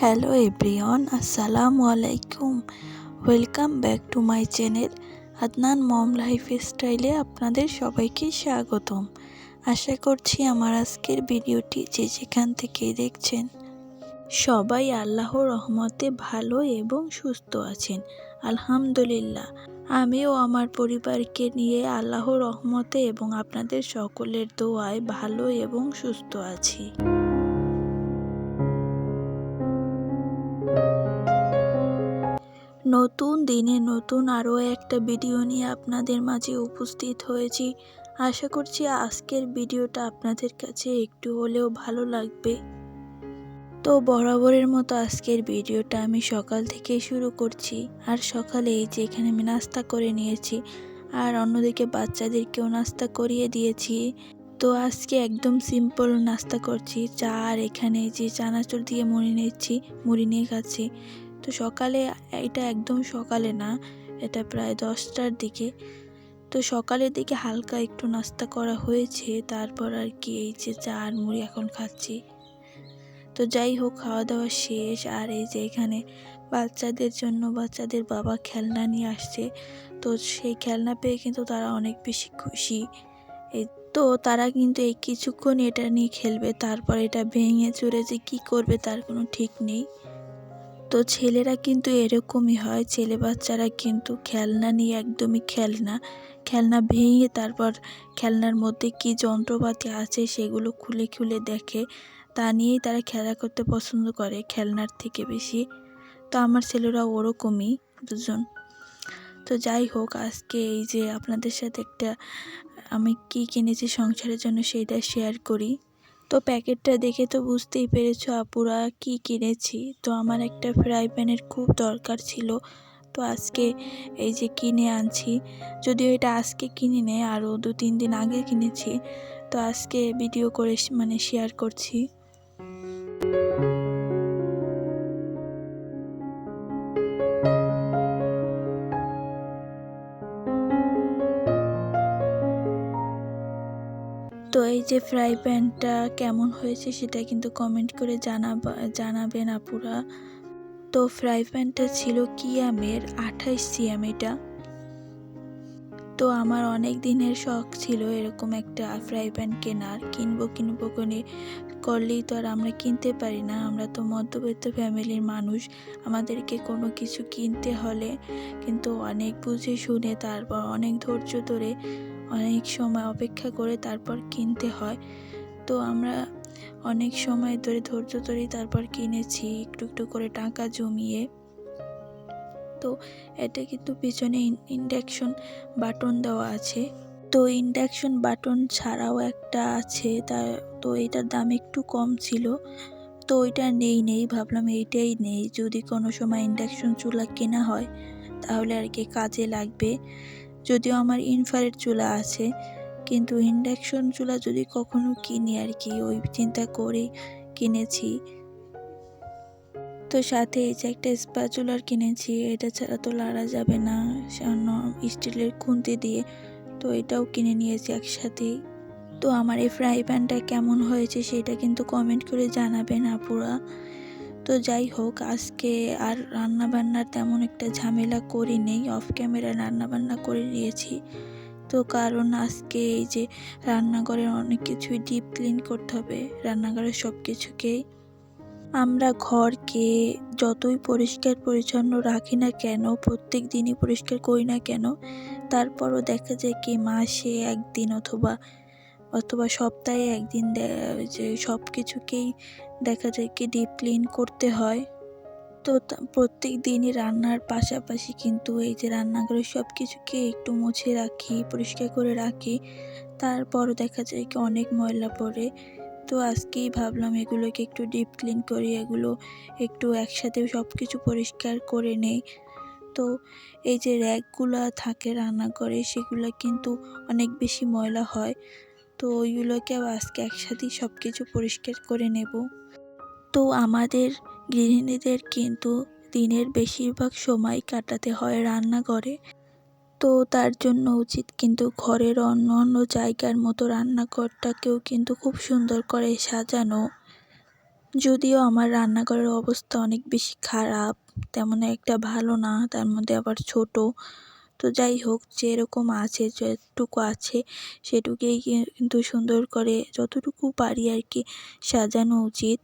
Hello everyone, আসসালামু আলাইকুম। Welcome back to my channel Adnan mom লাইফস্টাইলে আপনাদের সবাইকে স্বাগতম। আশা করছি আমার আজকের ভিডিওটি যে যেখান থেকে দেখছেন সবাই আল্লাহর রহমতে ভালো এবং সুস্থ আছেন। আলহামদুলিল্লাহ, আমিও আমার পরিবারকে নিয়ে আল্লাহর রহমতে এবং আপনাদের সকলের দোয়ায় ভালো এবং সুস্থ আছি। নতুন দিনে নতুন আরও একটা ভিডিও নিয়ে আপনাদের মাঝে উপস্থিত হয়েছি। আশা করছি আজকের ভিডিওটা আপনাদের কাছে একটু হলেও ভালো লাগবে। তো বরাবরের মতো আজকের ভিডিওটা আমি সকাল থেকে শুরু করছি। আর সকালে এই যে এখানে আমি নাস্তা করে নিয়েছি, আর অন্যদিকে বাচ্চাদেরকেও নাস্তা করিয়ে দিয়েছি। তো আজকে একদম সিম্পল নাস্তা করছি, চা আর এখানে যে চানাচুর দিয়ে মুড়ি নিয়ে খাচ্ছি। তো সকালে, এটা একদম সকালে না, এটা প্রায় 10টার দিকে। তো সকালের দিকে হালকা একটু নাস্তা করা হয়েছে, তারপর আর কি এই যে চা আর মুড়ি এখন খাচ্ছি। তো যাই হোক, খাওয়া দাওয়া শেষ। আর এই যে এখানে বাচ্চাদের জন্য বাচ্চাদের বাবা খেলনা নিয়ে আসছে। তো সেই খেলনা পেয়ে কিন্তু তারা অনেক বেশি খুশি। তো তারা কিন্তু এই কিছুক্ষণ এটা নিয়ে খেলবে, তারপর এটা ভেঙে চুরে যে কী করবে তার কোনো ঠিক নেই। তো ছেলেরা কিন্তু এরকমই হয়, ছেলে বাচ্চারা কিন্তু খেলনা নিয়ে একদমই খেলনা ভেঙে তারপর খেলনার মধ্যে কি যন্ত্রপাতি আছে সেগুলো খুলে খুলে দেখে, তা নিয়েই তারা খেলা করতে পছন্দ করে খেলনার থেকে বেশি। তো আমার ছেলেরা ওরকমই দুজন। তো যাই হোক, আজকে এই যে আপনাদের সাথে একটা আমি কি কিনেছি সংসারের জন্য সেইটা শেয়ার করি। তো প্যাকেটটা দেখে তো বুঝতেই পেরেছো আপুরা কি কিনেছি। তো আমার একটা ফ্রাই প্যানের খুব দরকার ছিল, তো আজকে এই যে কিনে আনছি। যদিও এটা আজকে কিনি নেই, আরও 2-3 দিন আগে কিনেছি। তো আজকে ভিডিও করে শেয়ার করছি। তো এই যে ফ্রাই প্যানটা কেমন হয়েছে সেটা কিন্তু কমেন্ট করে জানাবেন আপুরা। তো ফ্রাই প্যানটা ছিল কিয়ামের 28 cm এটা। তো আমার অনেক দিনের শখ ছিল এরকম একটা ফ্রাই প্যান কেনার, কিনবো করলেই তো আর আমরা কিনতে পারি না। আমরা তো মধ্যবিত্ত ফ্যামিলির মানুষ, আমাদেরকে কোনো কিছু কিনতে হলে কিন্তু অনেক বুঝে শুনে, তারপর অনেক ধৈর্য ধরে, অনেক সময় অপেক্ষা করে তারপর কিনতে হয়। তো আমরা অনেক সময় ধরে ধৈর্য ধরেই তারপর কিনেছি, একটু একটু করে টাকা জমিয়ে। তো এটা কিন্তু পিছনে ইন্ডাকশন বাটন দেওয়া আছে। তো ইন্ডাকশন বাটন ছাড়াও একটা আছে, তো এটার দাম একটু কম ছিল, তো ওইটা নেই ভাবলাম এইটাই নেই, যদি কোনো সময় ইন্ডাকশন চুলা কেনা হয় তাহলে আর কি কাজে লাগবে। যদিও আমার ইনফ্রারেড চুলা আছে, কিন্তু ইন্ডাকশন চুলা যদি কখনো কিনি আর কি, ওই চিন্তা করেই কিনেছি। তো সাথে এই যে একটা স্প্যাচুলার কিনেছি, এটা ছাড়া তো লাড়া যাবে না স্টিলের খুন্তি দিয়ে, তো এটাও কিনে নিয়েছি একসাথেই। তো আমার এই ফ্রাই প্যানটা কেমন হয়েছে সেটা কিন্তু কমেন্ট করে জানাবেন আপুরা। তো যাই হোক, আজকে আর রান্নাবান্নার তেমন একটা ঝামেলা করি নেই, অফ ক্যামেরা রান্নাবান্না করে নিয়েছি। তো কারণ আজকে এই যে রান্নাঘরের অনেক কিছুই ডিপ ক্লিন করতে হবে, রান্নাঘরের সব কিছুকেই। আমরা ঘরকে যতই পরিষ্কার পরিচ্ছন্ন রাখি না কেন, প্রত্যেক দিনই পরিষ্কার করি না কেন, তারপরও দেখা যায় কি মাসে একদিন অথবা সপ্তাহে একদিন যে সব কিছুকেই দেখা যায় কি ডিপ ক্লিন করতে হয়। তো প্রত্যেক দিনই রান্নার পাশাপাশি কিন্তু এই যে রান্নাঘরের সব কিছুকে একটু মুছে রাখি, পরিষ্কার করে রাখি, তারপরও দেখা যায় কি অনেক ময়লা পড়ে। তো আজকেই ভাবলাম এগুলোকে একটু ডিপ ক্লিন করি, এগুলো একটু একসাথে সব কিছু পরিষ্কার করে নেই। তো এই যে র্যাকগুলো থাকে রান্নাঘরে, সেগুলো কিন্তু অনেক বেশি ময়লা হয়, তো ওইগুলোকেও আজকে একসাথেই সব কিছু পরিষ্কার করে নেব। তো আমাদের গৃহিণীদের কিন্তু দিনের বেশিরভাগ সময় কাটাতে হয় রান্নাঘরে। তো তার জন্য উচিত কিন্তু ঘরের অন্য অন্য জায়গার মতো রান্নাঘরটাকেও কিন্তু খুব সুন্দর করে সাজানো। যদিও আমার রান্নাঘরের অবস্থা অনেক বেশি খারাপ, তেমন একটা ভালো না, তার মধ্যে আবার ছোট। তো যাই হোক, যেরকম আছে, যেটুকু আছে সেটুকুই কিন্তু সুন্দর করে যতটুকু পারি আর কি সাজানো উচিত।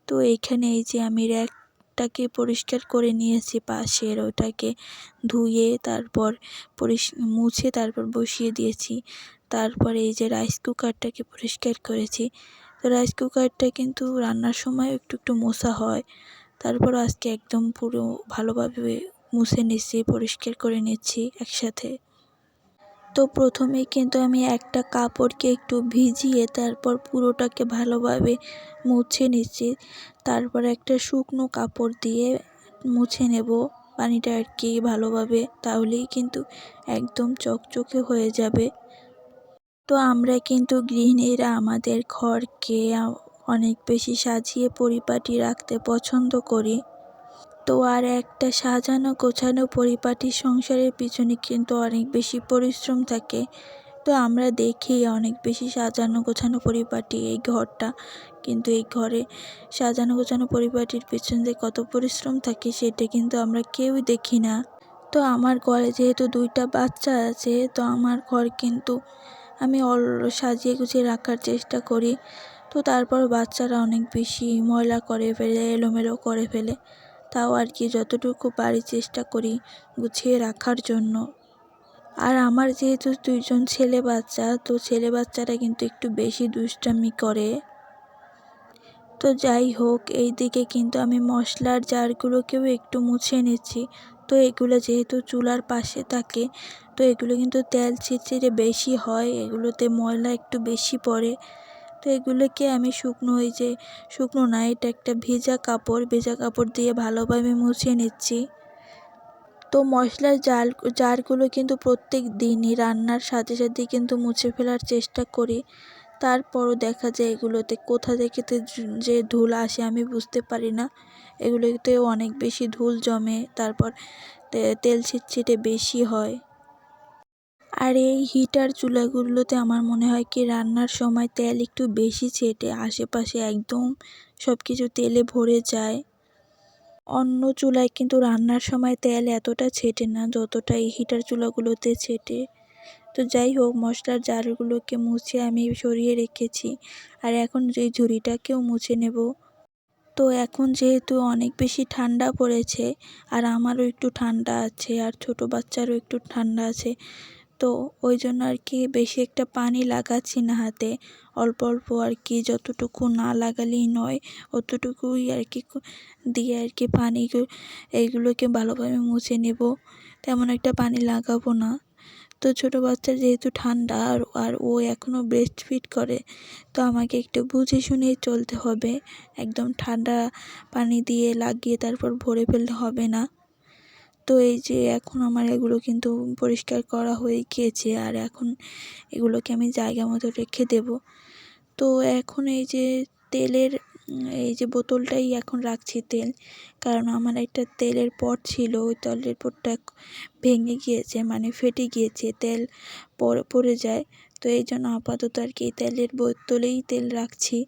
তো এইখানে এই যে আমি র্যাকটাকে পরিষ্কার করে নিয়েছি পাশের, ওটাকে ধুয়ে তারপর মুছে তারপর বসিয়ে দিয়েছি। তারপরে এই যে রাইস কুকারটাকে পরিষ্কার করেছি। তো রাইস কুকারটা কিন্তু রান্নার সময় একটু একটু মোছা হয়, তারপর আজকে একদম পুরো ভালোভাবে মুছে নিচ্ছি, পরিষ্কার করে নিচ্ছি একসাথে। তো প্রথমেই কিন্তু আমি একটা কাপড়কে একটু ভিজিয়ে তারপর পুরোটাকে ভালোভাবে মুছে নিচ্ছি। তারপর একটা শুকনো কাপড় দিয়ে মুছে নেব পানিটা আর কি ভালোভাবে, তাহলেই কিন্তু একদম চকচকে হয়ে যাবে। তো আমরা কিন্তু গৃহিণীরা আমাদের ঘরকে অনেক বেশি সাজিয়ে পরিপাটি রাখতে পছন্দ করি। তো আর একটা সাজানো গোছানো পরিপাটি সংসারের পিছনে কিন্তু অনেক বেশি পরিশ্রম থাকে। তো আমরা দেখি অনেক বেশি সাজানো গোছানো পরিপাটি এই ঘরটা, কিন্তু এই ঘরে সাজানো গোছানো পরিপাটির পেছনে যে কত পরিশ্রম থাকে সেটা কিন্তু আমরা কেউই দেখি না। তো আমার ঘরে যেহেতু 2টা বাচ্চা আছে, তো আমার ঘর কিন্তু আমি সাজিয়ে গুছিয়ে রাখার চেষ্টা করি। তো তারপর বাচ্চারা অনেক বেশি ময়লা করে ফেলে, এলোমেলো করে ফেলে। তাও আর কি যতটুকু পারি চেষ্টা করি গুছিয়ে রাখার জন্য। আর আমার যেহেতু 2জন ছেলে বাচ্চা, তো ছেলে বাচ্চারা কিন্তু একটু বেশি দুষ্টামি করে। তো যাই হোক, এই দিকে কিন্তু আমি মশলার জারগুলোকেও একটু মুছে নিচ্ছি। তো এগুলো যেহেতু চুলার পাশে থাকে, তো এগুলো কিন্তু তেল চিটচিটে বেশি হয়, এগুলোতে ময়লা একটু বেশি পড়ে। তো এগুলোকে আমি শুকনো না, এটা একটা ভেজা কাপড় দিয়ে ভালোভাবে মুছে নিচ্ছি। তো মশলার জারগুলো কিন্তু প্রত্যেক দিনই রান্নার সাথে সাথে কিন্তু মুছে ফেলার চেষ্টা করি। তারপরও দেখা যায় এগুলোতে কোথা থেকে যে ধুল আসে আমি বুঝতে পারি না। এগুলোতেও অনেক বেশি ধুল জমে, তারপর তেল ছিটছিটে বেশি হয়। আর এই হিটার চুলাগুলোতে আমার মনে হয় কি রান্নার সময় তেল একটু বেশি ছেটে, আশেপাশে একদম সব কিছু তেলে ভরে যায়। অন্য চুলায় কিন্তু রান্নার সময় তেল এতটা ছেটে না যতটা এই হিটার চুলাগুলোতে ছেটে। তো যাই হোক, মশলার জারগুলোকে মুছে আমি সরিয়ে রেখেছি, আর এখন এই ঝুড়িটাকেও মুছে নেব। তো এখন যেহেতু অনেক বেশি ঠান্ডা পড়েছে, আর আমারও একটু ঠান্ডা আছে, আর ছোট বাচ্চারও একটু ঠান্ডা আছে, তো ওই জন্য আর কি বেশি একটা পানি লাগাচ্ছি না হাতে, অল্প অল্প আর কি, যতটুকু না লাগালেই নয় অতটুকুই আর কি দিয়ে আর কি এইগুলোকে ভালোভাবে মুছে নেব। তেমন একটা পানি লাগাবো না। তো ছোটো বাচ্চার যেহেতু ঠান্ডা, আর ও এখনও ব্রেস্ট ফিড করে, তো আমাকে একটু বুঝে শুনেই চলতে হবে। একদম ঠান্ডা পানি দিয়ে লাগিয়ে তারপর ভরে ফেলতে হবে না। তো এই যে এখন আমার এগুলো কিন্তু পরিষ্কার করা হয়ে গিয়েছে, আর এখন এগুলোকে আমি জায়গা মতো রেখে দেব। তো এখন এই যে তেলের এই যে বোতলটাই এখন রাখছি তেল, কারণ আমার একটা তেলের পট ছিল, ওই তেলের পটটা ভেঙে গিয়েছে, মানে ফেটে গিয়েছে, তেল পড়ে যায়। তো এই জন্য আপাতত আর কি তেলের বোতলেই তেল রাখছি।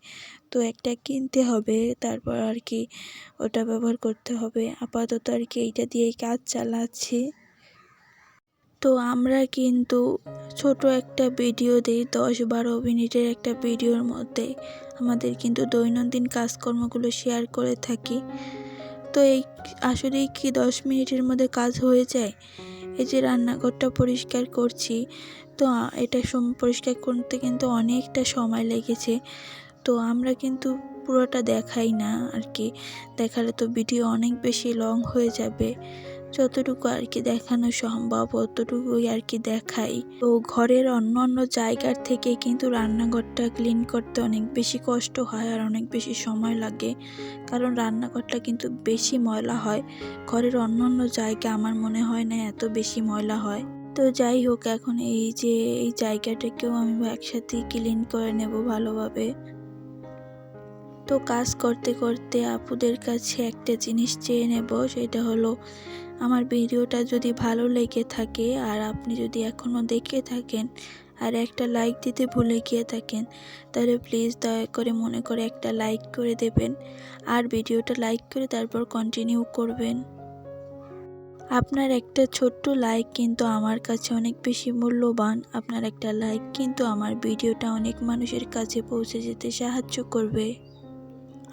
তো একটা কিনতে হবে, তারপর আর কি ওটা ব্যবহার করতে হবে। আপাতত আর কি এইটা দিয়েই কাজ চালাচ্ছি। তো আমরা কিন্তু ছোট একটা ভিডিও দিই, 10-12 মিনিটের একটা ভিডিওর মধ্যে আমাদের কিন্তু দৈনন্দিন কাজকর্মগুলো শেয়ার করে থাকি। তো এই আসলেই কি 10 মিনিটের মধ্যে কাজ হয়ে যায়? এই যে রান্নাঘরটা পরিষ্কার করছি, তো এটা পরিষ্কার করতে কিন্তু অনেকটা সময় লেগেছে। তো আমরা কিন্তু পুরোটা দেখাই না আর কি, দেখালে তো ভিডিও অনেক বেশি লং হয়ে যাবে। যতটুকু আর কি দেখানো সম্ভব অতটুকুই আর কি দেখাই। তো ঘরের অন্য জায়গার থেকে কিন্তু রান্নাঘরটা ক্লিন করতে অনেক বেশি কষ্ট হয়, আর অনেক বেশি সময় লাগে, কারণ রান্নাঘরটা কিন্তু বেশি ময়লা হয়। ঘরের অন্য জায়গা আমার মনে হয় না এত বেশি ময়লা হয়। তো যাই হোক, এখন এই যে এই জায়গাটাকেও আমি একসাথে ক্লিন করে নেব ভালোভাবে। তো কাজ করতে করতে আপুদের কাছে একটা জিনিস চেয়ে নেব, সেটা হলো আমার ভিডিওটা যদি ভালো লেগে থাকে, আর আপনি যদি এখনও দেখে থাকেন আর একটা লাইক দিতে ভুলে গিয়ে থাকেন, তাহলে প্লিজ দয়া করে মনে করে একটা লাইক করে দেবেন আর ভিডিওটা লাইক করে তারপর কন্টিনিউ করবেন। আপনার একটা ছোট্ট লাইক কিন্তু আমার কাছে অনেক বেশি মূল্যবান। আপনার একটা লাইক কিন্তু আমার ভিডিওটা অনেক মানুষের কাছে পৌঁছে যেতে সাহায্য করবে।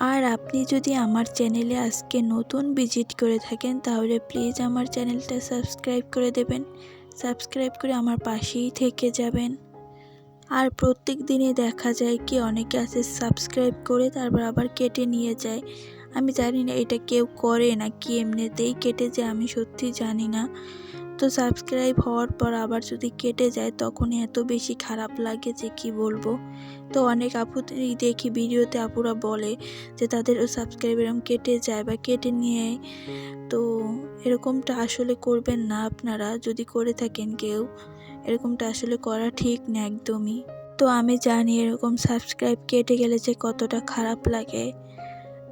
আর আপনি যদি আমার চ্যানেলে আজকে নতুন ভিজিট করে থাকেন তাহলে প্লিজ আমার চ্যানেলটা সাবস্ক্রাইব করে দেবেন। সাবস্ক্রাইব করে আমার পাশেই থেকে যাবেন। আর প্রত্যেক দিনে দেখা যায় কি অনেকে আছে সাবস্ক্রাইব করে তারপর আবার কেটে নিয়ে যায়। আমি জানি না এটা কেউ করে নাকি এমনিতেই কেটে যায়, আমি সত্যি জানি না। তো সাবস্ক্রাইব হওয়ার পর আবার যদি কেটে যায় তখন এত বেশি খারাপ লাগে যে কি বলবো। তো অনেক আপুদেরই দেখি ভিডিওতে আপুরা বলে যে তাদের সাবস্ক্রাইব এরকম কেটে যায় বা কেটে নিয়ে। তো এরকমটা আসলে করবেন না আপনারা, যদি করে থাকেন কেউ এরকমটা আসলে করা ঠিক না একদমই। তো আমি জানি এরকম সাবস্ক্রাইব কেটে গেলে যে কতটা খারাপ লাগে।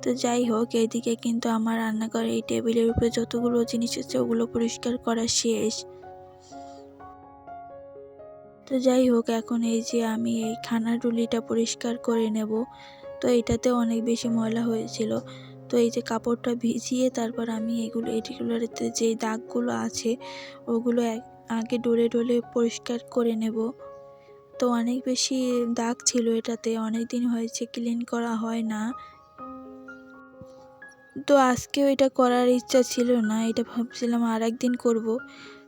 তো যাই হোক, এইদিকে কিন্তু আমার রান্নাঘরে এই টেবিলের উপরে যতগুলো জিনিস আছে ওগুলো পরিষ্কার করা শেষ। তো যাই হোক, এখন এই যে আমি এই খানার টুলিটা পরিষ্কার করে নেব। তো এটাতে অনেক বেশি ময়লা হয়েছিল। তো এই যে কাপড়টা ভিজিয়ে তারপর আমি এটিগুলোতে যে দাগগুলো আছে ওগুলো আগে ডলে ডলে পরিষ্কার করে নেব। তো অনেক বেশি দাগ ছিল এটাতে, অনেক দিন হয়েছে ক্লিন করা হয় না। তো আজকেও এটা করার ইচ্ছা ছিল না, এটা ভাবছিলাম আর একদিন করব।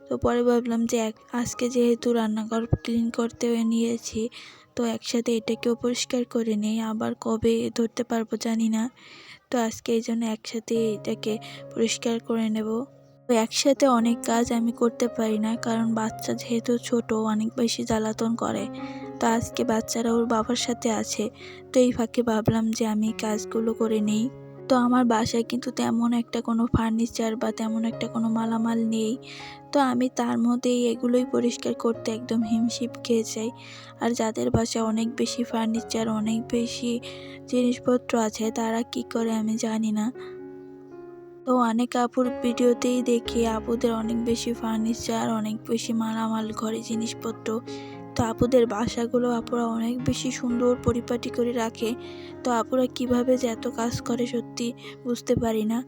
তো পরে ভাবলাম যে আজকে যেহেতু রান্নাঘর ক্লিন করতে নিয়েছি তো একসাথে এটাকেও পরিষ্কার করে নেই, আবার কবে ধরতে পারবো জানি না। তো আজকে এই জন্য একসাথে এটাকে পরিষ্কার করে নেব। তো একসাথে অনেক কাজ আমি করতে পারি না, কারণ বাচ্চা যেহেতু ছোট অনেক বেশি জ্বালাতন করে। তো আজকে বাচ্চারা ওর বাবার সাথে আছে, তো এই ফাঁকে ভাবলাম যে আমি কাজগুলো করে নিই। তো আমার বাসায় কিন্তু তেমন একটা কোনো ফার্নিচার বা তেমন একটা কোনো মালামাল নেই। তো আমি তার মধ্যেই এগুলোই পরিষ্কার করতে একদম হিমশিম খেয়ে যাই। আর যাদের বাসায় অনেক বেশি ফার্নিচার, অনেক বেশি জিনিসপত্র আছে তারা কি করে আমি জানি না। তো অনেক আপুর ভিডিওতেই দেখি আপুদের অনেক বেশি ফার্নিচার, অনেক বেশি মালামাল, ঘরে জিনিসপত্র। তো আপুদের বাসাগুলো আপুরা অনেক বেশি সুন্দর পরিপাটি করে রাখে। তো আপুরা কিভাবে যে এত কাজ করে সত্যি বুঝতে পারি না।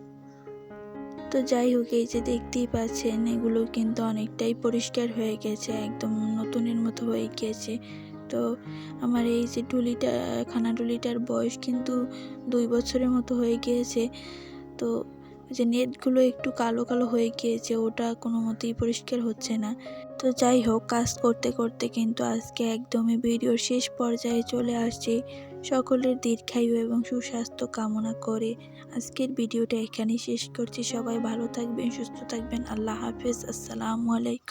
তো যাই হোক, এই যে দেখতেই পাচ্ছেন এগুলো কিন্তু অনেকটাই পরিষ্কার হয়ে গেছে, একদম নতুনের মতো হয়ে গিয়েছে। তো আমার এই যে খানা টুলিটার বয়স কিন্তু 2 বছরের মতো হয়ে গিয়েছে। তো যে নেটগুলো একটু কালো কালো হয়ে গিয়েছে, ওটা কোনো মতেই পরিষ্কার হচ্ছে না। তো যাই হোক, কাজ করতে করতে কিন্তু আজকে একদমই ভিডিওর শেষ পর্যায়ে চলে আসছি। সকলের দীর্ঘায়ু এবং সুস্বাস্থ্য কামনা করে আজকের ভিডিওটা এখানেই শেষ করছি। সবাই ভালো থাকবেন, সুস্থ থাকবেন। আল্লাহ হাফেজ। আসসালামু আলাইকুম।